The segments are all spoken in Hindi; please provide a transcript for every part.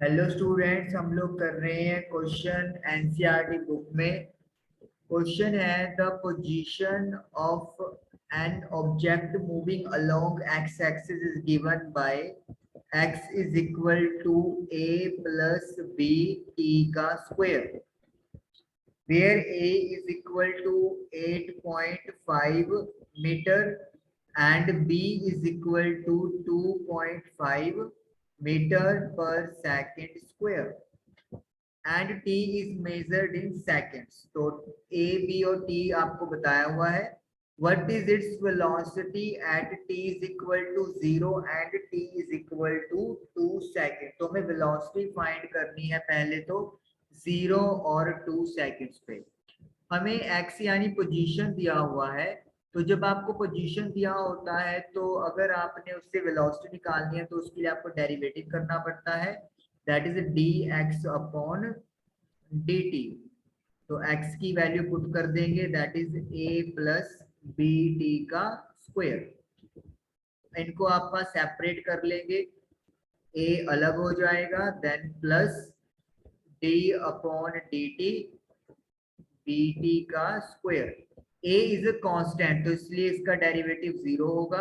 हेलो स्टूडेंट्स, हम लोग कर रहे हैं क्वेश्चन एनसीईआरटी बुक में। क्वेश्चन है the position of an object moving along x axis is given by x is equal to a plus b t का square where a is equal to 8.5 meter and b is equal to 2.5 meter per second square and t is measured in seconds। तो a b और t आपको बताया हुआ है। what is its velocity at t is equal to 0 and t is equal to 2 second. तो हमें velocity फाइंड करनी है पहले तो 0 और 2 सेकेंड्स पे। हमें x यानी पोजीशन दिया हुआ है। तो जब आपको पोजीशन दिया होता है तो अगर आपने उससे वेलोसिटी निकालनी है तो उसके लिए आपको डेरिवेटिव करना पड़ता है, दैट इज dx अपॉन dt। तो x की वैल्यू पुट कर देंगे, that is a plus b t का स्क्वायर। इनको आप सेपरेट कर लेंगे, a अलग हो जाएगा, then plus d upon dt dt का square. a is a constant तो इसलिए इसका डेरिवेटिव 0 होगा।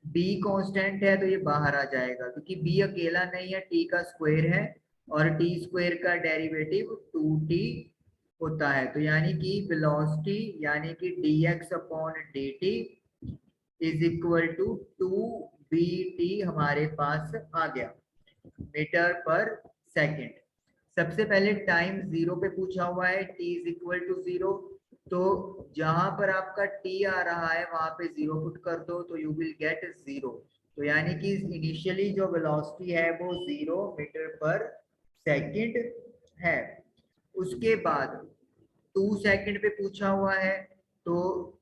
b कांस्टेंट है तो ये बाहर आ जाएगा क्योंकि b अकेला नहीं है, t का स्क्वायर है और t स्क्वायर का डेरिवेटिव 2t होता है। तो यानी कि वेलोसिटी यानी कि dx अपॉन dt is equal to 2bt हमारे पास आ गया मीटर पर सेकेंड। सबसे पहले टाइम 0 पे पूछा हुआ है, t इज इक्वल टू 0। तो जहां पर आपका t आ रहा है वहां पे 0 पुट कर दो तो यू विल गेट 0। तो यानी कि इनिशियली जो वेलोसिटी है वो 0 मीटर पर सेकंड है। उसके बाद 2 सेकंड पे पूछा हुआ है तो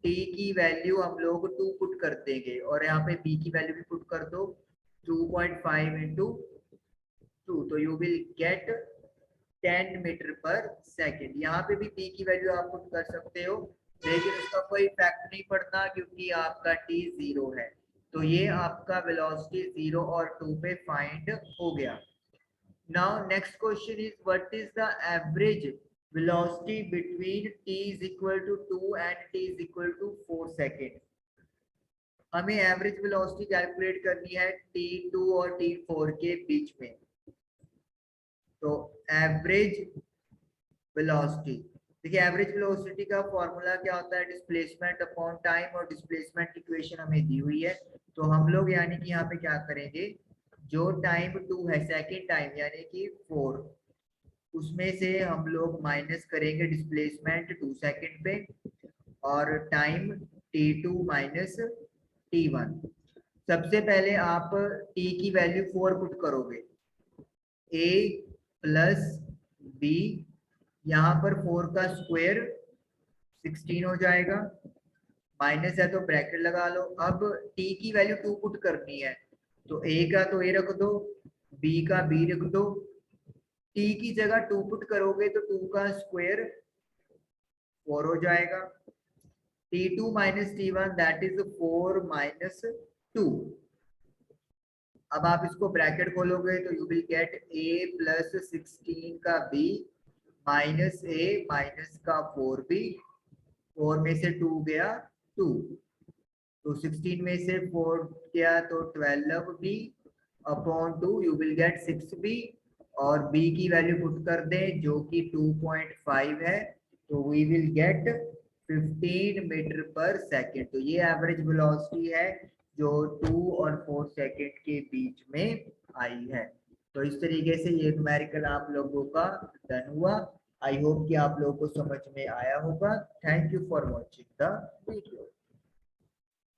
t की वैल्यू हम लोग 2 पुट कर देंगे और यहाँ पे b की वैल्यू भी पुट कर दो 2.5 इंटू 2 तो यू विल गेट 10 मीटर पर सेकेंड। यहाँ पे भी p की वैल्यू आप पुट कर सकते हो लेकिन उसका कोई इफेक्ट नहीं पड़ता क्योंकि आपका t 0 है। तो ये आपका वेलोसिटी 0 और 2 पे फाइंड हो गया। Now next question is what is the average velocity between t is equal to 2 and t is equal to 4 second. हमें एवरेज वेलोसिटी कैलकुलेट करनी है t2 और t4 के बीच में। तो एवरेज वेलोसिटी, देखिए एवरेज वेलोसिटी का फॉर्मूला क्या होता है, डिस्प्लेसमेंट अपॉन टाइम, और डिस्प्लेसमेंट इक्वेशन हमें दी हुई है। तो हम लोग यानी कि यहाँ पे क्या करेंगे, जो टाइम 2 है सेकेंड टाइम यानी कि 4, उसमें से हम लोग माइनस करेंगे डिस्प्लेसमेंट 2 सेकेंड पे और टाइम t2 माइनस t1। सबसे पहले आप t की वैल्यू 4 पुट करोगे, a प्लस b, यहाँ पर 4 का स्क्वायर 16 हो जाएगा, माइनस है तो ब्रैकेट लगा लो। अब t की वैल्यू 2 पुट करनी है तो a का तो a रख दो, b का b रख दो। t की जगह 2 पुट करोगे तो 2 का स्क्वायर 4 हो जाएगा, t2 minus t1 that is 4 minus 2। अब आप इसको ब्रैकेट खोलोगे तो you will get a plus 16 का b माइनस a माइनस का 4b, 4 में से 2 गया 2, तो 16 में से 4 गया तो 12b upon 2 you will get 6b और b की वैल्यू पुट कर दें जो कि 2.5 है तो वी विल गेट 15 मीटर पर सेकेंड। तो ये एवरेज वेलोसिटी है जो 2 और 4 सेकेंड के बीच में आई है। तो इस तरीके से ये न्यूमेरिकल आप लोगों का डन हुआ। आई होप कि आप लोगों को समझ में आया होगा। Thank you for watching the video.